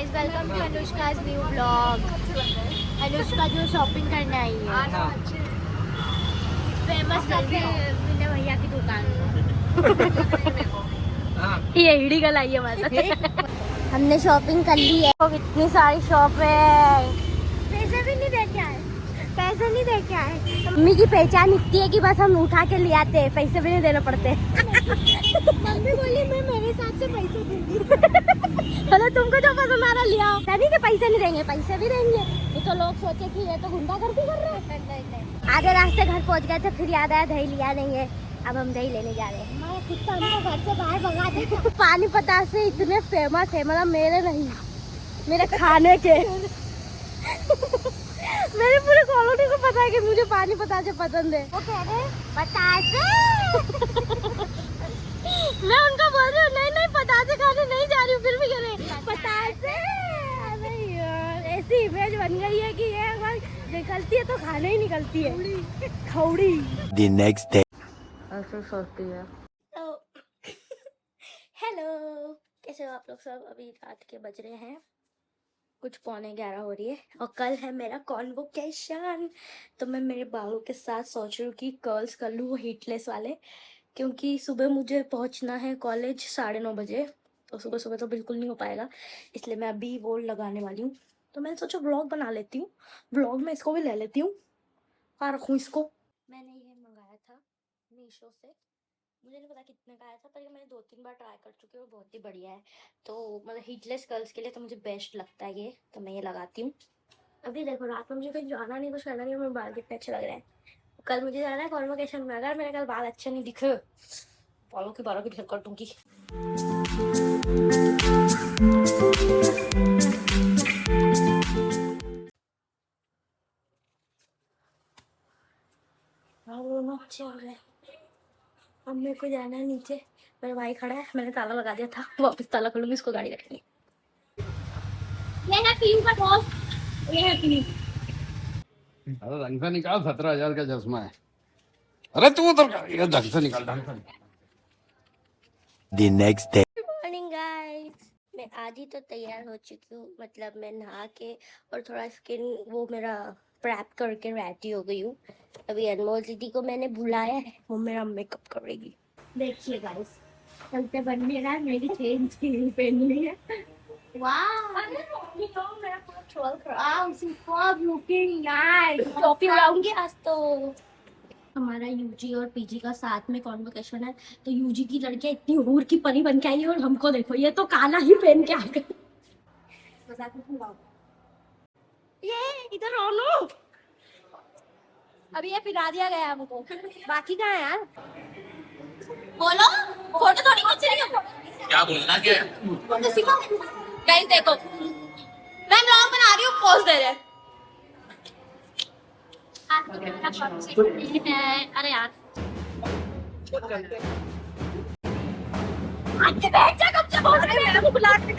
Guys, welcome to Anushka's new blog. Anushka जो shopping करने आई है फेमस विनय भैया की दुकान ये हिड़ी का लाई है हमारे साथ। हमने शॉपिंग कर ली है। तो इतनी सारी शॉप है, पैसे भी नहीं दे के आए, पैसे नहीं दे के आए। मम्मी की पहचान इतनी है कि बस हम उठा के ले आते हैं, पैसे भी नहीं देने पड़ते। मम्मी बोली मैं मेरे हिसाब से पैसे दूंगी। चलो तुमको जो पसंद आ रहा लिया। नहीं कि पैसे नहीं देंगे, पैसे भी देंगे। ये तो लोग सोचे कि ये तो गुंडागर्दी कर रहे हैं। आधे रास्ते घर पहुंच गए थे, फिर याद आया दही लिया नहीं है। अब हम दही लेने जा रहे हैं। हमारा कुत्ता हमको घर से बाहर भगा देता। पानीपत से इतने फेमस है, मतलब मेरे नहीं, मेरे खाने के। मेरे पूरे कॉलोनी को पता है कि मुझे पानीपत से पसंद है। वो कह रहे बतासे। मैं उनको बोल रही हूँ नहीं नहीं पतासे खाने नहीं जा रही हूँ, फिर भी कह रहे पतासे। अरे यार ऐसी इमेज बन गई है कि ये अगर निकलती है तो खाने ही निकलती है। खौड़ी। The next day. ऐसे सोचती है। हेलो, कैसे हो आप लोग सब? अभी रात के बज रहे हैं कुछ 11:15 हो रही है और कल है मेरा कॉन्वोकेशन। तो मैं मेरे बालों के साथ सोच रही हूँ कि कर्ल्स कर लूँ, वो हीटलेस वाले, क्योंकि सुबह मुझे पहुँचना है कॉलेज 9:30 बजे। तो सुबह सुबह तो बिल्कुल नहीं हो पाएगा, इसलिए मैं अभी वो लगाने वाली हूँ। तो मैंने सोचा व्लॉग बना लेती हूँ, व्लॉग में इसको भी ले लेती हूँ। कहाँ रखूँ इसको? मैंने ये मंगाया था मीशो से, मुझे नहीं पता कितने का आया था, पर ये मैंने 2-3 बार ट्राई कर चुकी हूँ, बहुत ही बढ़िया है। तो मतलब हीटलेस गर्ल्स के लिए तो मुझे बेस्ट लगता है ये, तो मैं ये लगाती हूँ। अभी देखो रात में मुझे कहीं जाना नहीं, कुछ करना नहीं, मेरे बाल कितने अच्छे लग रहे हैं। कल मुझे जाना है कॉन्वोकेशन में, अगर मेरे कल बाल अच्छे नहीं दिखे, बालों की 12 की ढेर कर दूंगी। अब मेरे को जाना है नीचे, मेरा भाई खड़ा है, मैंने ताला लगा दिया था, वापस ताला खोलूंगी, इसको गाड़ी रखेंगे। ये है क्रीम का बॉक्स, ये है क्रीम। अरे ढंग से निकाल, 17,000 का चश्मा है। अरे तू उधर कर, ये ढंग से निकाल, ढंग से। The next day. Good morning guys, मैं आधी तो तैयार हो चुकी हूँ, मतलब मैं नहा के और थोड़ा स्किन वो मेरा प्रैप करके रेडी हो गई हूँ। अभी अनमोल दीदी को मैंने बुलाया है, वो मेरा मेकअप करेगी। देखिए गाइस, चलते बन मेरा मेरी चेंज की पहननी है। वाह, मेरा पूरा ट्रोल कर, सुपर्ब लुकिंग नाइस। टोपी उड़ाऊंगी आज तो। हमारा यूजी और पीजी का साथ में कॉन्वोकेशन है, तो यूजी की लड़कियां इतनी हूर की परी बन के आई है और हमको देखो ये तो काला ही पहन के आ गए। ये इधर रोनो, अभी ये फिरा दिया गया हमको, बाकी कहाँ है यार? बोलो, फोटो थोड़ी खींच रही हो, क्या बोलना क्या है? फोटो सिखाओ गाइस। देखो मैं व्लॉग बना रही हूँ, पोज दे रहे हैं। अरे यार बैठ जा, कब से बोल रहे हैं बुला के।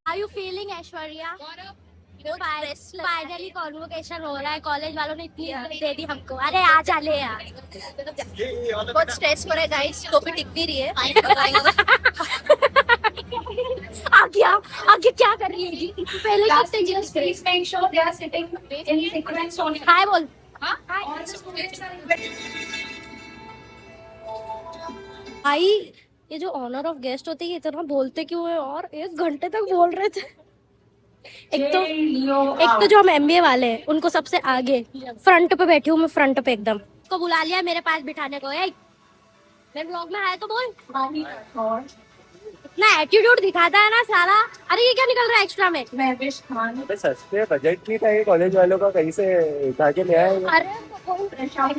Are you feeling Aishwarya? Finally convocation हो रहा है, कॉलेज वालों ने इतनी दे दी हमको। अरे आ जा ले यार, बहुत स्ट्रेस हो रहा है गाइस, टोपी टिक नहीं रही है। आगे क्या कर रही है जी? पहले हाय बोल। भाई ये जो ऑनर ऑफ गेस्ट होते हैं इतना बोलते क्यों है? और 1 घंटे तक बोल रहे थे। एक तो जो हम एमबीए वाले हैं उनको सबसे आगे फ्रंट पे बैठी हूँ मैं, फ्रंट पे एकदम। को बुला लिया मेरे पास बिठाने को। मेरे ब्लॉग में आया तो बोल, इतना एटीट्यूड दिखाता है ना साला। अरे ये क्या निकल रहा है एक्स्ट्रा में? सस्ते बजट नहीं था ये कॉलेज वालों का, कहीं से उठा के ले आए। अरे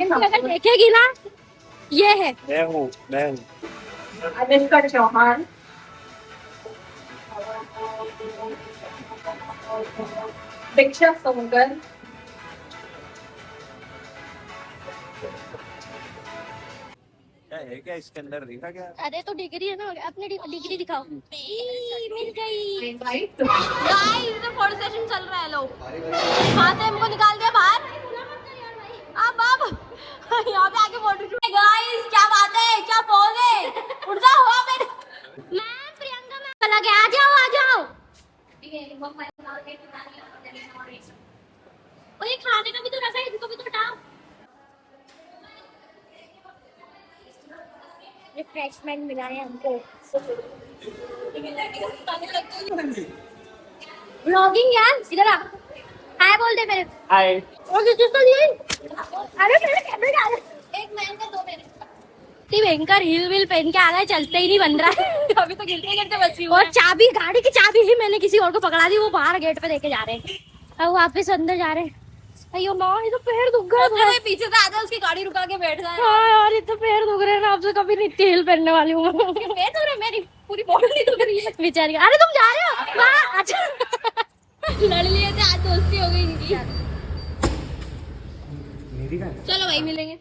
अगर देखेगी ना, ये है मैं हूँ अनुष्का चौहान, दीक्षा सोनकर, क्या है, क्या इसके अंदर देखा क्या? अरे तो डिग्री है ना, अपनी डिग्री दिखाओ। मिल गई। इनवाइट गाइस, इधर फोटो सेशन चल रहा है, लोग वहां से हमको निकाल दिया बाहर। रिफ्रेशमेंट मिला है हमको। व्लॉगिंग यार, इधर आ, हाय बोल दे मेरे। हाय। और किसको दिए? अरे मेरे कैमरे डाल। एक मैन का 2 मैन इतनी भयंकर हिल विल पहन के आ गए, चलते ही नहीं बन रहा है। अभी तो गिरते गिरते बची हूँ। और चाबी, गाड़ी की चाबी ही मैंने किसी और को पकड़ा दी, वो बाहर गेट पे लेके जा रहे हैं। अब वापस अंदर जा रहे हैं। अयो माँ, ये तो पैर दुख गया थोड़ा। अरे पीछे से आजा, उसकी गाड़ी रुका के बैठ जाए। हाँ यार, ये तो पैर दुख रहे हैं ना, आपसे कभी नहीं इतनी हिल पहनने वाली हूँ। मैं तो रहा, मेरी पूरी बॉडी नहीं दुख रही है। बेचारी, अरे तुम जा रहे हो? वाह, अच्छा। लड़ लिए थे आज, दोस्ती हो गई इनकी। चलो भाई मिलेंगे।